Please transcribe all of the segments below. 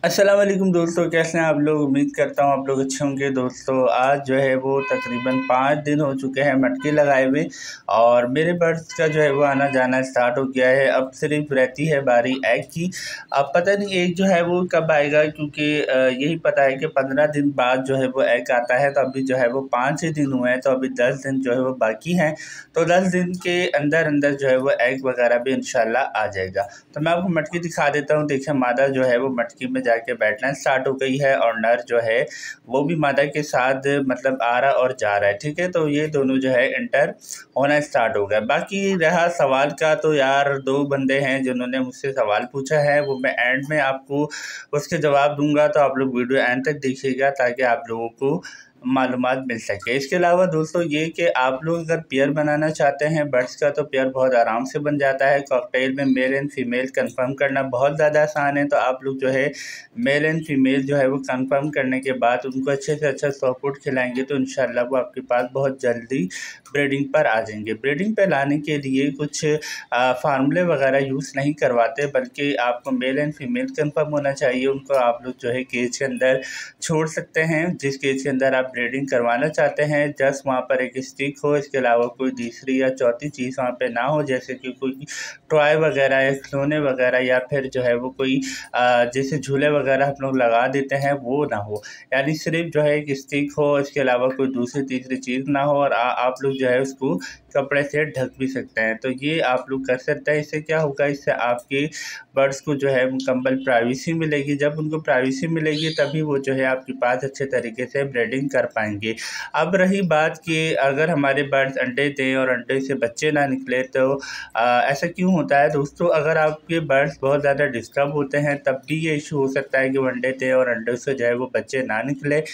अस्सलाम वालेकुम दोस्तों, कैसे हैं आप लोग। उम्मीद करता हूँ आप लोग अच्छे होंगे। दोस्तों आज जो है वो तकरीबन 5 दिन हो चुके हैं मटके लगाए हुए और मेरे बर्ड्स का जो है वो आना जाना स्टार्ट हो गया है। अब सिर्फ रहती है बारी एग की। अब पता नहीं एग जो है वो कब आएगा, क्योंकि यही पता है कि 15 दिन बाद जो है वो एग आता है। तो अभी जो है वो 5 ही दिन हुए हैं, तो अभी 10 दिन जो है वो बाकी हैं। तो 10 दिन के अंदर अंदर जो है वो एग वगैरह भी इंशाल्लाह आ जाएगा। तो मैं आपको मटकी दिखा देता हूँ। देखिए मादा जो है वो मटकी में जाके बैठना स्टार्ट हो गई है और नर जो है वो भी मादा के साथ मतलब आ रहा और जा रहा है। ठीक है, तो ये दोनों जो है इंटर होना स्टार्ट हो गया। बाकी रहा सवाल का, तो यार 2 बंदे हैं जिन्होंने मुझसे सवाल पूछा है, वो मैं एंड में आपको उसके जवाब दूंगा। तो आप लोग वीडियो एंड तक देखिएगा ताकि आप लोगों को मालूमात मिल सके। इसके अलावा दोस्तों ये कि आप लोग अगर पेयर बनाना चाहते हैं बर्ड्स का, तो पेयर बहुत आराम से बन जाता है। कॉकटेल में मेल एंड फीमेल कंफर्म करना बहुत ज़्यादा आसान है। तो आप लोग जो है मेल एंड फीमेल जो है वो कंफर्म करने के बाद उनको अच्छे से अच्छा सपोर्ट खिलाएंगे तो इंशाल्लाह वो आपके पास बहुत जल्दी ब्रीडिंग पर आ जाएंगे। ब्रीडिंग पर लाने के लिए कुछ फार्मूले वगैरह यूज़ नहीं करवाते, बल्कि आपको मेल एंड फीमेल कंफर्म होना चाहिए। उनको आप लोग जो है केज के अंदर छोड़ सकते हैं, जिस केज के अंदर आप ब्रीडिंग करवाना चाहते हैं। जस्ट वहाँ पर एक स्टिक हो, इसके अलावा कोई तीसरी या चौथी चीज़ वहाँ पे ना हो, जैसे कि कोई टॉय वगैरह या खिलौने वगैरह, या फिर जो है वो कोई जैसे झूले वगैरह हम लोग लगा देते हैं वो ना हो। यानी सिर्फ जो है एक स्टिक हो, इसके अलावा कोई दूसरी तीसरी चीज़ ना हो, और आप लोग जो है उसको कपड़े से ढक भी सकते हैं। तो ये आप लोग कर सकते हैं। इससे क्या होगा, इससे आपके बर्ड्स को जो है मुकम्मल प्राइवेसी मिलेगी। जब उनको प्राइवेसी मिलेगी तभी वो जो है आपके पास अच्छे तरीके से ब्रीडिंग कर पाएंगे। अब रही बात कि अगर हमारे बर्ड्स अंडे दें और अंडे से बच्चे ना निकले, तो ऐसा क्यों होता है दोस्तों। अगर आपके बर्ड्स बहुत ज़्यादा डिस्टर्ब होते हैं तब भी ये इशू हो सकता है कि वो अंडे दें और अंडे से जो है वो बच्चे ना निकले।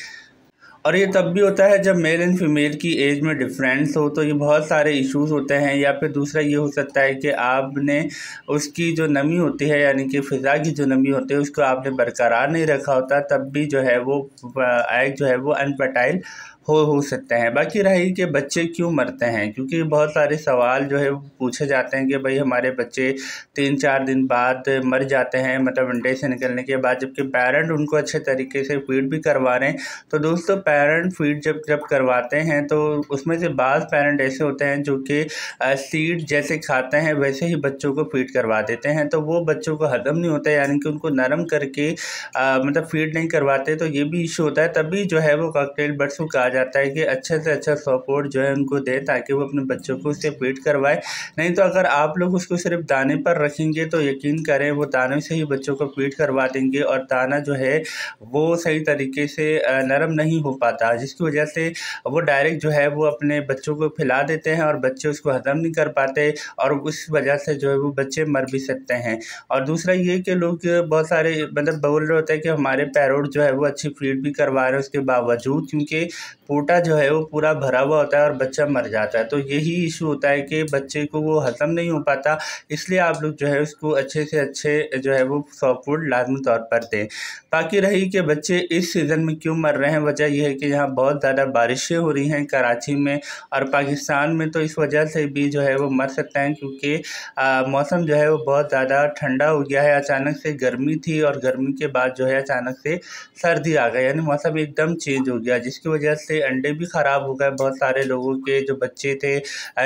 और ये तब भी होता है जब मेल एंड फीमेल की एज में डिफरेंस हो, तो ये बहुत सारे इश्यूज होते हैं। या फिर दूसरा ये हो सकता है कि आपने उसकी जो नमी होती है, यानी कि फ़िज़ा की जो नमी होती है, उसको आपने बरकरार नहीं रखा होता, तब भी जो है वो एग जो है वो अनफर्टाइल हो सकते हैं। बाकी रही कि बच्चे क्यों मरते हैं, क्योंकि बहुत सारे सवाल जो है वो पूछे जाते हैं कि भाई हमारे बच्चे 3-4 दिन बाद मर जाते हैं, मतलब अंडे से निकलने के बाद, जबकि पेरेंट उनको अच्छे तरीके से फीड भी करवा रहे हैं। तो दोस्तों पेरेंट फीड जब करवाते हैं तो उसमें से बाज़ पेरेंट ऐसे होते हैं जो कि सीड जैसे खाते हैं वैसे ही बच्चों को फीड करवा देते हैं, तो वो बच्चों को हजम नहीं होता है, यानी कि उनको नरम करके मतलब फीड नहीं करवाते। तो ये भी इशू होता है। तभी जो है वो कॉकटेल बर्ड्स को कहा जाता है कि अच्छे से अच्छा सपोर्ट जो है उनको दें ताकि वो अपने बच्चों को उससे फीड करवाए। नहीं तो अगर आप लोग उसको सिर्फ दाने पर रखेंगे तो यकीन करें वो दाने से ही बच्चों को फीड करवा देंगे, और दाना जो है वो सही तरीके से नरम नहीं हो पाता, जिसकी वजह से वो डायरेक्ट जो है वो अपने बच्चों को खिला देते हैं और बच्चे उसको हजम नहीं कर पाते, और उस वजह से जो है वो बच्चे मर भी सकते हैं। और दूसरा ये कि लोग बहुत सारे मतलब बोल रहे होते हैं कि हमारे पैरोट जो है वो अच्छी फीड भी करवा रहे हैं, उसके बावजूद क्योंकि पोटा जो है वो पूरा भरा हुआ होता है और बच्चा मर जाता है। तो यही इशू होता है कि बच्चे को वो हजम नहीं हो पाता, इसलिए आप लोग जो है उसको अच्छे से अच्छे जो है वो सॉफ्ट फूड लाजमी तौर पर दें। बाकी रही कि बच्चे इस सीज़न में क्यों मर रहे हैं, वजह यह है कि यहाँ बहुत ज़्यादा बारिशें हो रही हैं कराची में और पाकिस्तान में, तो इस वजह से भी जो है वो मर सकते हैं, क्योंकि मौसम जो है वो बहुत ज़्यादा ठंडा हो गया है। अचानक से गर्मी थी और गर्मी के बाद जो है अचानक से सर्दी आ गई, यानी मौसम एकदम चेंज हो गया, जिसकी वजह से अंडे भी ख़राब हो गए। बहुत सारे लोगों के जो बच्चे थे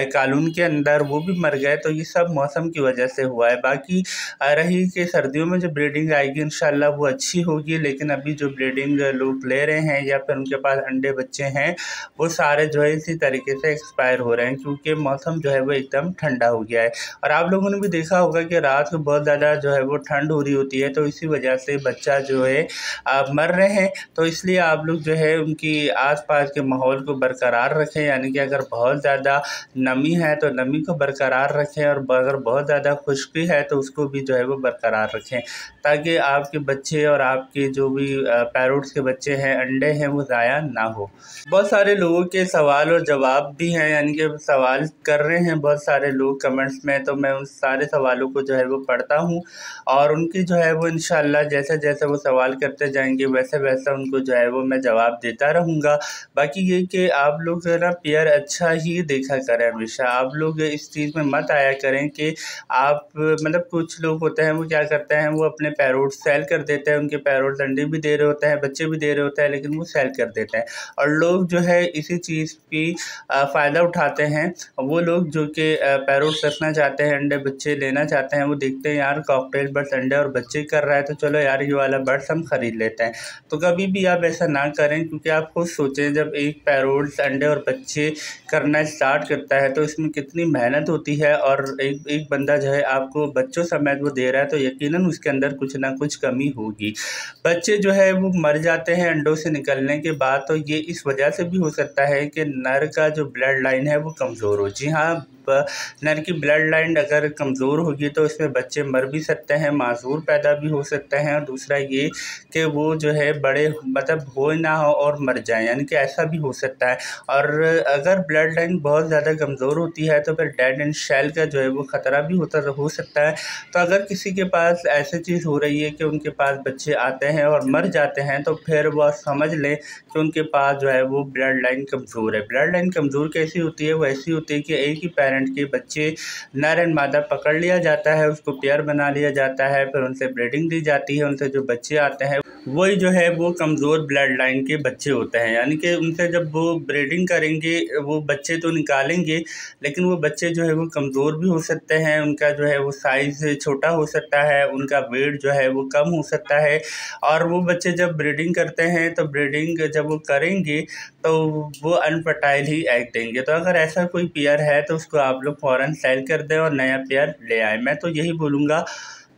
कालून के अंदर वो भी मर गए। तो ये सब मौसम की वजह से हुआ है। बाकी रही कि सर्दियों में जो ब्रीडिंग आएगी इंशाल्लाह वो अच्छी होगी, लेकिन अभी जो ब्रीडिंग लोग ले रहे हैं या फिर उनके पास अंडे बच्चे हैं वो सारे जो है इसी तरीके से एक्सपायर हो रहे हैं, क्योंकि मौसम जो है वो एकदम ठंडा हो गया है। और आप लोगों ने भी देखा होगा कि रात को बहुत ज़्यादा जो है वो ठंड हो रही होती है, तो इसी वजह से बच्चा जो है मर रहे हैं। तो इसलिए आप लोग जो है उनकी आसपास के माहौल को बरकरार रखें, यानी कि अगर बहुत ज़्यादा नमी है तो नमी को बरकरार रखें, और अगर बहुत ज़्यादा खुश्की है तो उसको भी जो है वो बरकरार रखें, ताकि आपके बच्चे और आपके जो भी पैरोट्स के बच्चे हैं अंडे हैं वो ज़ाया ना हो। बहुत सारे लोगों के सवाल और जवाब भी हैं, यानी कि सवाल कर रहे हैं बहुत सारे लोग कमेंट्स में, तो मैं उन सारे सवालों को जो है वो पढ़ता हूँ और उनकी जो है वो इंशाल्लाह जैसे जैसे वो सवाल करते जाएंगे वैसे वैसे उनको जो है वो मैं जवाब देता रहूँगा। बाकी ये कि आप लोग ना पेयर अच्छा ही देखा करें हमेशा। आप लोग इस चीज़ में मत आया करें कि आप मतलब कुछ लोग होते हैं वो क्या करते हैं, वो अपने पैरोट सेल कर देते हैं, उनके पैरोट अंडे भी दे रहे होते हैं, बच्चे भी दे रहे होते हैं, लेकिन वो सेल कर देते हैं। और लोग जो है इसी चीज़ की फ़ायदा उठाते हैं। वो लोग जो कि पैरोट रखना चाहते हैं, अंडे बच्चे लेना चाहते हैं, वो देखते हैं यार कॉकटेल बर्ड्स अंडे और बच्चे कर रहा है, तो चलो यार ये वाला बर्ड्स हम ख़रीद लेते हैं। तो कभी भी आप ऐसा ना करें, क्योंकि आप खुद सोचें जब एक पैरोट अंडे और बच्चे करना स्टार्ट करता है तो इसमें कितनी मेहनत होती है, और एक बंदा जो है आपको बच्चों समेत वो दे रहा है, तो यकीनन उसके अंदर कुछ ना कुछ कमी होगी। बच्चे जो है वो मर जाते हैं अंडों से निकलने के बाद, तो ये इस वजह से भी हो सकता है कि नर का जो ब्लड लाइन है वो कमज़ोर हो। जी हाँ, नर की ब्लड लाइन अगर कमज़ोर होगी तो इसमें बच्चे मर भी सकते हैं, मासूर पैदा भी हो सकते हैं, और दूसरा ये कि वो जो है बड़े मतलब हो ना हो और मर जाएं, यानी कि ऐसा भी हो सकता है। और अगर ब्लड लाइन बहुत ज़्यादा कमज़ोर होती है तो फिर डेड एंड शेल का जो है वो ख़तरा भी हो सकता है। तो अगर किसी के पास ऐसी चीज़ हो रही है कि उनके पास बच्चे आते हैं और मर जाते हैं, तो फिर वह समझ लें कि उनके पास जो है वो ब्लड लाइन कमज़ोर है। ब्लड लाइन कमज़ोर कैसी होती है? वो ऐसी होती है कि एक ही पेरेंट के बच्चे नर एंड मादा पकड़ लिया जाता है, उसको पेयर बना लिया जाता है, फिर उनसे ब्रीडिंग दी जाती है, उनसे जो बच्चे आते हैं वही जो है वो कमज़ोर ब्लड लाइन के बच्चे होते हैं। यानी कि उनसे जब वो ब्रीडिंग करेंगे वो बच्चे तो निकालेंगे, लेकिन वो बच्चे जो है वो कमज़ोर भी हो सकते हैं, उनका जो है वो साइज़ छोटा हो सकता है, उनका वेट जो है वो कम हो सकता है। और वो बच्चे जब ब्रीडिंग करते हैं तो ब्रीडिंग जब वो करेंगे तो वो अनफर्टाइल ही एग देंगे। तो अगर ऐसा कोई पेयर है तो उसको आप लोग फ़ौरन सेल कर दें और नया पेयर ले आएँ, मैं तो यही बोलूँगा।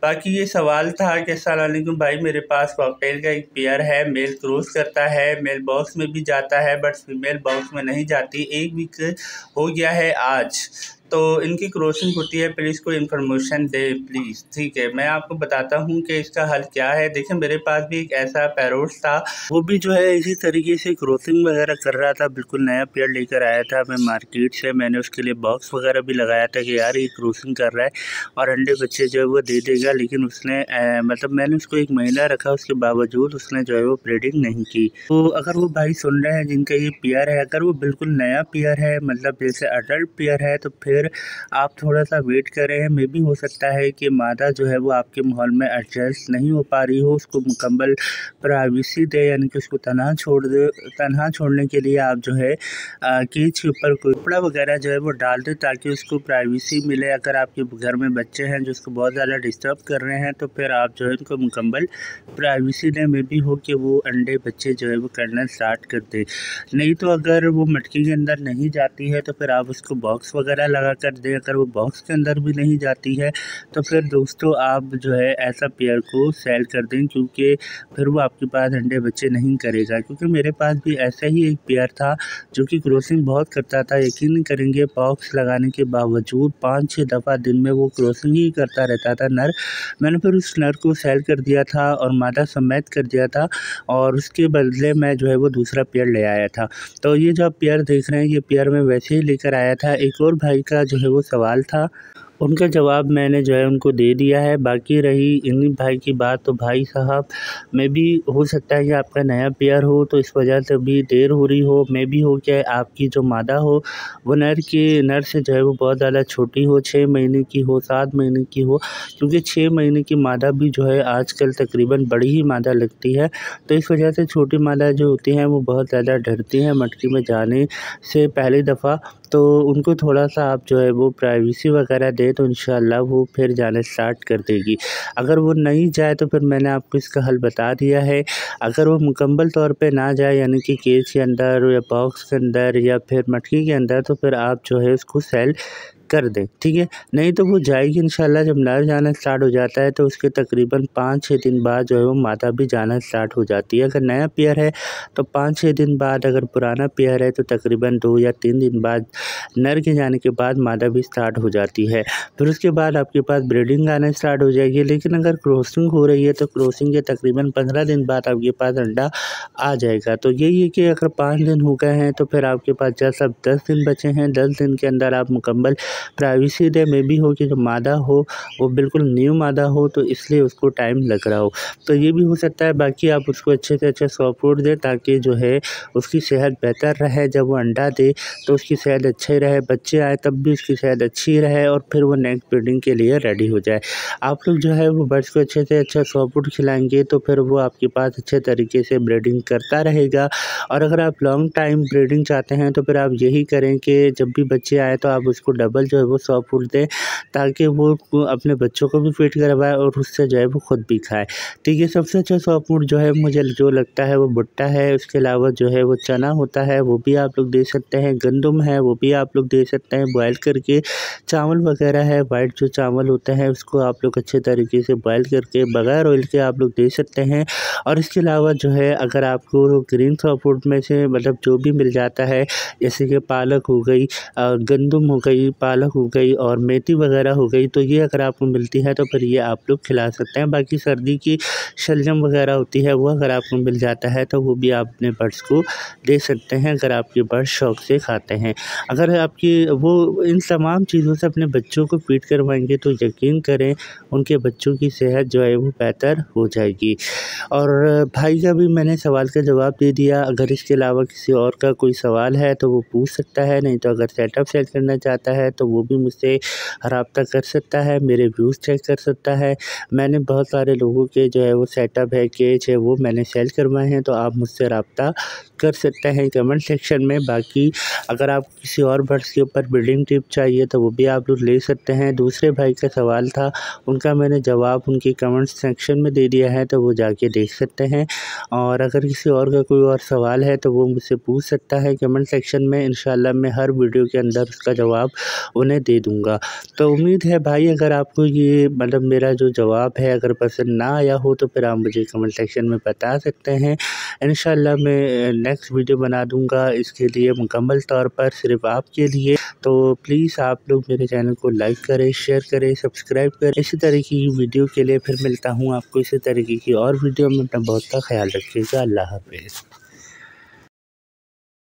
बाकी ये सवाल था कि अस्सलाम वालेकुम भाई, मेरे पास कॉकटेल का एक पेयर है, मेल क्रॉस करता है, मेल बॉक्स में भी जाता है बट फीमेल बॉक्स में नहीं जाती। 1 वीक हो गया है आज, तो इनकी क्रॉसिंग होती है, प्लीज़ कोई इन्फॉर्मेशन दे प्लीज़। ठीक है, मैं आपको बताता हूँ कि इसका हल क्या है। देखिए मेरे पास भी एक ऐसा पैरोट था, वो भी जो है इसी तरीके से क्रॉसिंग वगैरह कर रहा था, बिल्कुल नया पेयर लेकर आया था मैं मार्केट से। मैंने उसके लिए बॉक्स वगैरह भी लगाया था कि यार ये क्रॉसिंग कर रहा है और अंडे बच्चे जो है वो दे देगा, लेकिन उसने मतलब मैंने उसको 1 महीना रखा, उसके बावजूद उसने जो है वो ब्रीडिंग नहीं की। तो अगर वो भाई सुन रहे हैं जिनका ये पेयर है, अगर वो बिल्कुल नया पेयर है, मतलब जैसे अडल्ट पेयर है, तो फिर आप थोड़ा सा वेट करें। मे भी हो सकता है कि मादा जो है वो आपके माहौल में एडजस्ट नहीं हो पा रही हो, उसको मुकम्मल प्राइवेसी दे, यानी कि उसको तनहा छोड़ दे। तनहा छोड़ने के लिए आप जो है केज के ऊपर कोई कपड़ा वगैरह जो है वो डाल दे ताकि उसको प्राइवेसी मिले। अगर आपके घर में बच्चे हैं जो उसको बहुत ज़्यादा डिस्टर्ब कर रहे हैं, तो फिर आप जो है उनको मुकम्मल प्राइवेसी दें। मे भी हो कि वो अंडे बच्चे जो है वो करना स्टार्ट कर दे। नहीं तो अगर वो मटकी के अंदर नहीं जाती है तो फिर आप उसको बॉक्स वगैरह लगा कर दें। अगर वो बॉक्स के अंदर भी नहीं जाती है तो फिर दोस्तों आप जो है ऐसा पेयर को सेल कर दें, क्योंकि फिर वो आपके पास अंडे बच्चे नहीं करेगा। क्योंकि मेरे पास भी ऐसा ही एक पेयर था जो कि क्रॉसिंग बहुत करता था, यकीन नहीं करेंगे बॉक्स लगाने के बावजूद 5-6 दफ़ा दिन में वो क्रॉसिंग ही करता रहता था नर। मैंने फिर उस नर को सेल कर दिया था और मादा समेत कर दिया था, और उसके बदले में जो है वो दूसरा पेयर ले आया था। तो ये जो आप पेयर देख रहे हैं ये पेयर मैं वैसे ही लेकर आया था। एक और भाई का जो है वो सवाल था, उनका जवाब मैंने जो है उनको दे दिया है। बाकी रही इन भाई की बात, तो भाई साहब में भी हो सकता है कि आपका नया पेयर हो तो इस वजह से भी देर हो रही हो। में भी हो क्या आपकी जो मादा हो वो नर से जो है वो बहुत ज़्यादा छोटी हो, 6 महीने की हो, 7 महीने की हो, क्योंकि 6 महीने की मादा भी जो है आजकल तकरीबन बड़ी ही मादा लगती है। तो इस वजह से छोटी मादा जो होती हैं वो बहुत ज़्यादा डरती हैं मटकी में जाने से पहली दफ़ा। तो उनको थोड़ा सा आप जो है वो प्राइवेसी वगैरह दे तो इंशाल्लाह वो फिर जाना स्टार्ट कर देगी। अगर वो नहीं जाए तो फिर मैंने आपको इसका हल बता दिया है। अगर वो मुकम्मल तौर पे ना जाए, यानी कि केज के अंदर या बॉक्स के अंदर या फिर मटकी के अंदर, तो फिर आप जो है उसको सेल कर दें, ठीक है। नहीं तो वो जाएगी इंशाल्लाह। जब नर जाना स्टार्ट हो जाता है तो उसके तकरीबन 5-6 दिन बाद जो है वो मादा भी जाना स्टार्ट हो जाती है। अगर नया पेयर है तो 5-6 दिन बाद, अगर पुराना पेयर है तो तकरीबन 2 या 3 दिन बाद नर के जाने के बाद मादा भी स्टार्ट हो जाती है। फिर उसके बाद आपके पास ब्रीडिंग आना स्टार्ट हो जाएगी। लेकिन अगर क्रॉसिंग हो रही है तो क्रॉसिंग के तकरीबन 15 दिन बाद आपके पास अंडा आ जाएगा। तो यही है कि अगर 5 दिन हो गए हैं तो फिर आपके पास जस्ट अब 10 दिन बचे हैं। 10 दिन के अंदर आप मुकम्मल प्राइवेसी डे में भी हो कि जो मादा हो वो बिल्कुल न्यू मादा हो, तो इसलिए उसको टाइम लग रहा हो। तो ये भी हो सकता है। बाकी आप उसको अच्छे से अच्छा सॉफ्ट फूड दें ताकि जो है उसकी सेहत बेहतर रहे। जब वो अंडा दे तो उसकी सेहत अच्छी रहे, बच्चे आए तब भी उसकी सेहत अच्छी रहे और फिर वो नेक्स्ट ब्रीडिंग के लिए रेडी हो जाए। आप लोग जो है वो बर्ड्स को अच्छे से अच्छा सॉफ्ट फूड खिलाएंगे तो फिर वो आपके पास अच्छे तरीके से ब्रीडिंग करता रहेगा। और अगर आप लॉन्ग टाइम ब्रीडिंग चाहते हैं तो फिर आप यही करें कि जब भी बच्चे आए तो आप उसको डबल जो है वो सॉफ्ट फूड दें ताकि वो अपने बच्चों को भी फीड करवाए और उससे जो है वो खुद भी खाए। ठीक है, सबसे अच्छा सॉफ्ट फूड जो है मुझे जो लगता है वो भुट्टा है। उसके अलावा जो है वो चना होता है वो भी आप लोग दे सकते हैं, गंदम है वो भी आप लोग दे सकते हैं बॉयल करके। चावल वगैरह है, वाइट जो चावल होते हैं उसको आप लोग अच्छे तरीके से बॉयल करके बगैर ऑयल के आप लोग दे सकते हैं। और इसके अलावा जो है अगर आपको ग्रीन सॉफ्ट फूड में से मतलब जो भी मिल जाता है, जैसे कि पालक हो गई, गंदम हो गई, पालक हो गई और मेथी वगैरह हो गई, तो ये अगर आपको मिलती है तो फिर ये आप लोग खिला सकते हैं। बाकी सर्दी की शलजम वगैरह होती है वो अगर आपको मिल जाता है तो वो भी आप अपने बर्ड्स को दे सकते हैं अगर आपके बर्ड शौक से खाते हैं। अगर आपकी वो इन तमाम चीज़ों से अपने बच्चों को फीड करवाएंगे तो यकीन करें उनके बच्चों की सेहत जो है वो बेहतर हो जाएगी। और भाई का भी मैंने सवाल का जवाब दे दिया। अगर इसके अलावा किसी और का कोई सवाल है तो वो पूछ सकता है, नहीं तो अगर सेटअप सेल करना चाहता है तो वो भी मुझसे रब्ता कर सकता है, मेरे व्यूज़ चेक कर सकता है। मैंने बहुत सारे लोगों के जो है वो सेटअप है, केज है, वो मैंने सेल करवाए हैं, तो आप मुझसे रब्ता कर सकते हैं कमेंट सेक्शन में। बाकी अगर आप किसी और बर्ड्स के ऊपर ब्रीडिंग टिप चाहिए तो वो भी आप लोग ले सकते हैं। दूसरे भाई का सवाल था, उनका मैंने जवाब उनके कमेंट सेक्शन में दे दिया है, तो वो जाके देख सकते हैं। और अगर किसी और का कोई और सवाल है तो वो मुझसे पूछ सकता है कमेंट सेक्शन में। इंशाल्लाह मैं हर वीडियो के अंदर उसका जवाब उन्हें दे दूँगा। तो उम्मीद है भाई अगर आपको ये मतलब मेरा जो जवाब है अगर पसंद ना आया हो तो फिर आप मुझे कमेंट सेक्शन में बता सकते हैं। इंशाल्लाह मैं नेक्स्ट वीडियो बना दूँगा इसके लिए मुकम्मल तौर पर सिर्फ़ आपके लिए। तो प्लीज़ आप लोग मेरे चैनल को लाइक करें, शेयर करें, सब्सक्राइब करें। इसी तरीके की वीडियो के लिए फिर मिलता हूँ आपको इसी तरीके की और वीडियो में। अपना बहुत का ख्याल रखिएगा। अल्लाह हाफ़िज़।